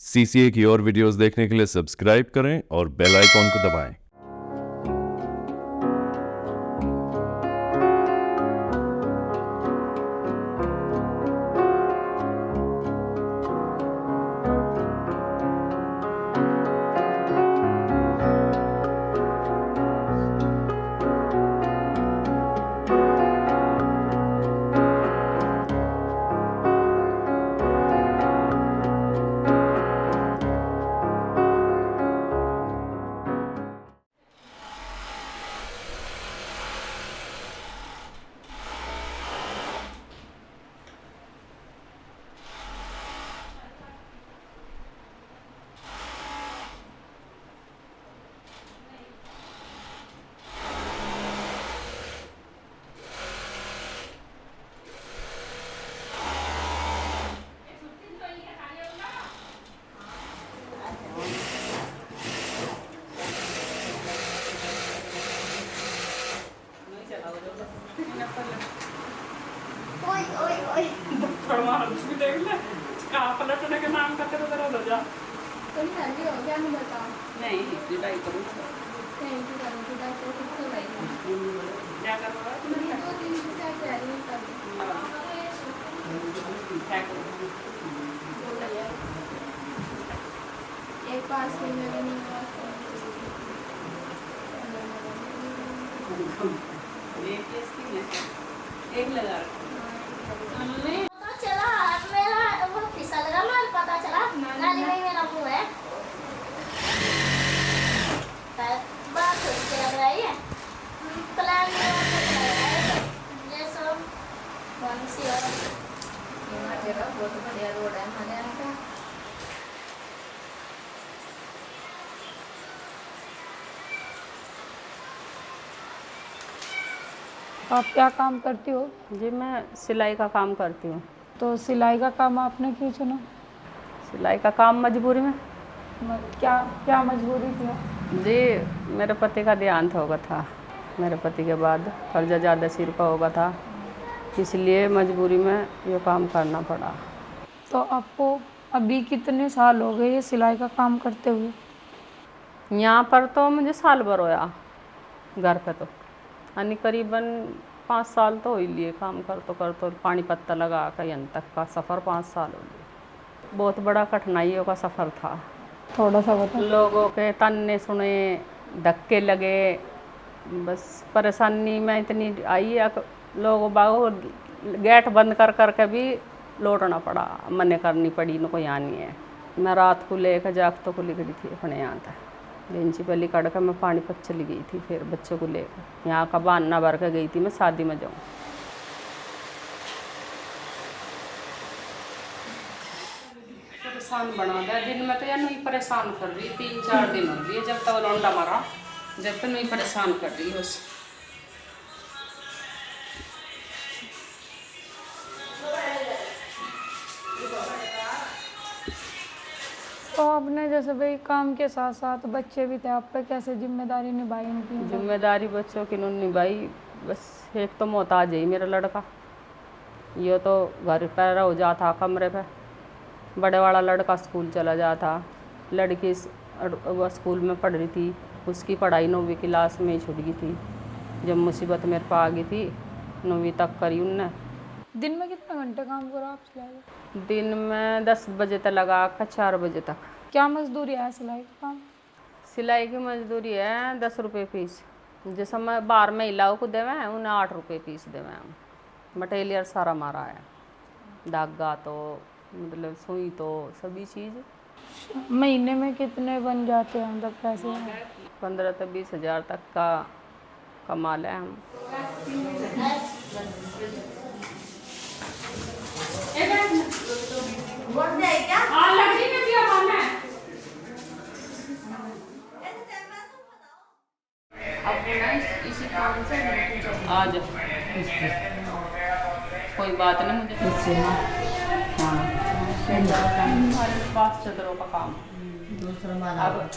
CCA की और videos देखने के लिए सब्सक्राइब करें और बेल आइकॉन को दबाएं। ओए ओए ओए पलटने के नाम का तेरा दर्द हो जा। तुम ठंडी हो गया मैं बताओ नहीं पिटाई करूँ नहीं कि करूँगी डॉक्टर खुद तो लाइए क्या कर रहा है मैं 2 दिन से जा रही हूँ कल क्या करूँ बोला यार एक पास में भी नहीं हुआ एक लगा पता चला मेरा वो फिसल गया माल पता चला नाली में मेरा मुंह है बात हो लग रही है प्लान ये सब बंसी और यहाँ जगह बहुत बढ़िया रोड है हमारे यहाँ का आप क्या काम करती हो? जी मैं सिलाई का काम करती हूँ। तो सिलाई का काम आपने क्यों चुना? सिलाई का काम मजबूरी में क्या क्या मजबूरी थी? जी मेरे पति का देहांत हो गया था। मेरे पति के बाद कर्जा ज़्यादा सिर का हो गया था, इसलिए मजबूरी में ये काम करना पड़ा। तो आपको अभी कितने साल हो गए ये सिलाई का काम करते हुए? यहाँ पर तो मुझे साल भर होया, घर पे तो यानी करीबन 5 साल तो हो ही लिए काम कर तो पानी पत्ता लगा कर यहाँ तक का सफ़र 5 साल हो लिए। बहुत बड़ा कठिनाइयों का सफ़र था। थोड़ा सा बताओ। लोगों के ताने सुने, धक्के लगे, बस परेशानी में इतनी आई है। लोगों बागों गेट बंद कर करके भी लौटना पड़ा, मने करनी पड़ी, इनको यहाँ नहीं है। मैं रात को लेकर जागतों को लिखी थी अपने यहाँ तक। बेंची पहली कड़ कर मैं पानीपत चली गई थी, फिर बच्चों को लेकर यहाँ का बहाना भर कर गई थी मैं शादी में जाऊँ। परेशान बना दिया दिन में तो यार नहीं परेशान कर रही। 3-4 दिन हो गए जब तक लौंडा मारा, जब तक नहीं परेशान कर रही बस। तो आपने जैसे भाई काम के साथ साथ बच्चे भी थे, आप पे कैसे जिम्मेदारी निभाई उनकी? जिम्मेदारी बच्चों की उन्होंने निभाई। बस एक तो मोहताज है मेरा लड़का, ये तो घर पर हो जाता कमरे पे। बड़े वाला लड़का स्कूल चला जाता, लड़की स्कूल में पढ़ रही थी, उसकी पढ़ाई 9वीं क्लास में ही छूट गई थी जब मुसीबत मेरे पर आ गई थी। 9वीं तक करी उनने। दिन में कितने घंटे काम करो आप सिलाई? दिन में 10 बजे तक लगा कर 4 बजे तक। क्या मजदूरी है सिलाई का काम? सिलाई की मजदूरी है 10 रुपये पीस। जैसे मैं 12 महिलाओं को देवे हैं, उन्हें 8 रुपये पीस देवे हम। मटेरियल सारा हमारा है, धागा तो मतलब सुई तो सभी चीज़। महीने में कितने बन जाते हैं मतलब पैसे? 15 से 20 हज़ार तक का कमा लें हम। आज कोई बात नहीं मुझे। हाँ हमारे पास चदरों का काम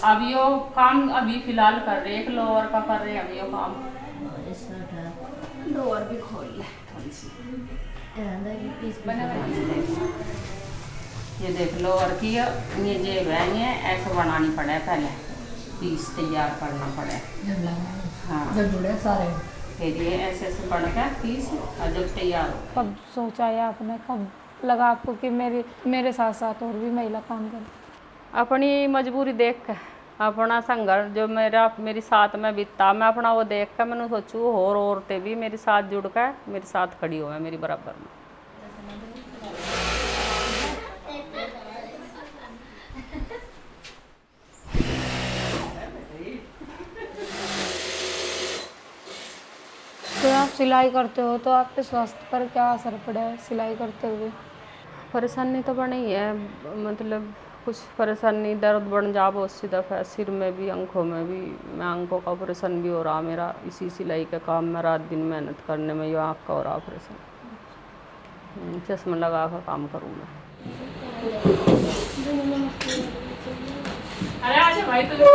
अब यो काम अभी फिलहाल कर रहे, एक लोअर का कर रहे हैं अभी यो काम। लोअर भी खोल ले थोड़ी सी बना ये देख लो, और की ये जेब है, ये ऐसे बनानी पड़े, पहले पीस तैयार करना पड़े। हाँ, जब जुड़े सारे फिर ये ऐसे ऐसे बन गया पीस, और जब तैयार हो। कब सोचा है आपने, कब लगा आपको कि मेरे साथ साथ और भी महिला काम करें? अपनी मजबूरी देख के, अपना संघर्ष जो मेरी साथ में बीता, मैं अपना वो देख कर मैंने सोचूँ और औरतें भी मेरे साथ जुड़ कर मेरे साथ खड़ी हो मेरी बराबर में। तो आप सिलाई करते हो तो आपके स्वास्थ्य पर क्या असर पड़ा है सिलाई करते हुए? परेशानी तो बनी है, मतलब कुछ परेशानी, दर्द बढ़ जा बहुत सी दफ़ा, सिर में भी, आंखों में भी। मैं आंखों का ऑपरेशन भी हो रहा मेरा, इसी सिलाई के काम में रात दिन मेहनत करने में, ये आँख का हो रहा ऑपरेशन। चश्मा लगा कर काम करूँ मैं। अरे आजा भाई, तुझे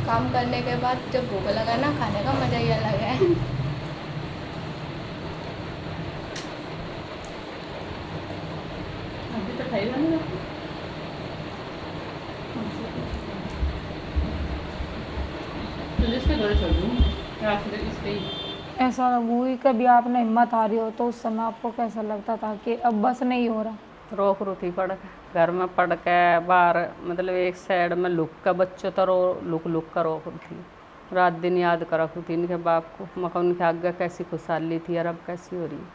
काम करने के बाद जब भूख लगा ना, खाने का मज़ा ही अलग है। अभी तो खाई बनी ऐसा हुई कभी आपने हिम्मत हारी हो तो उस समय आपको कैसा लगता था कि अब बस नहीं हो रहा? रोक रुकी पड़ के, घर में पड़ के, बाहर मतलब एक साइड में लुक का, बच्चों तो लुक कर रोक थी, रात दिन याद कर रखी थी इनके बाप को, मगर उनके आगे कैसी खुशहाली थी और अब कैसी हो रही है।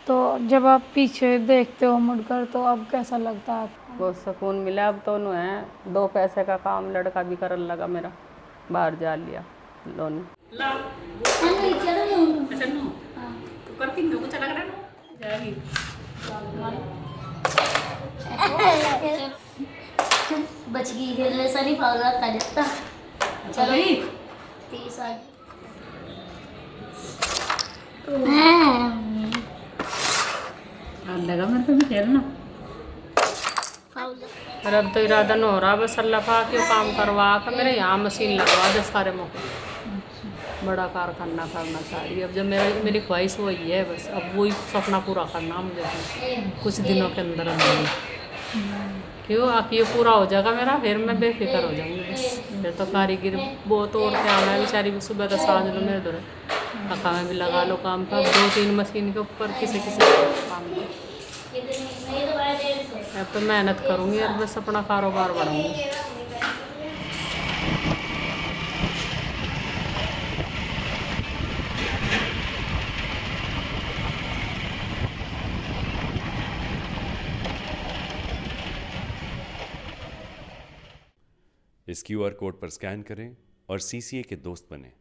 तो जब आप पीछे देखते हो मुड़कर तो अब कैसा लगता है आपको? बहुत सुकून मिला। अब तो है 2 पैसे का काम लड़का भी करने लगा मेरा, बाहर जा लिया लोन। बच गई दिल से नहीं भाग रहा था जितना। चलो 30 आ लगा मेरे को भी खेलना। और अब तो इरादा नहीं हो रहा, बस अल्लाह पाक के काम करवा कर मेरे यहाँ मशीन लगवा दे सारे मौके, बड़ा कारखाना करना सारी। अब जब मेरी ख्वाहिश वही है, बस अब वही सपना पूरा करना मुझे कुछ दिनों के अंदर अंदर। क्यों आके ये पूरा हो जाएगा मेरा, फिर मैं बेफिक्र हो जाऊँगी बस। फिर तो कारीगर बहुत औरतें आना है बेचारी, सुबह तो साँझ लो मेरे दौरे अखा में भी लगा लो काम का, 2-3 मशीन के ऊपर किसी काम में। अब तो मेहनत करूँगी और बस अपना कारोबार बढ़ाऊँगी। इस QR कोड पर स्कैन करें और CCA के दोस्त बनें।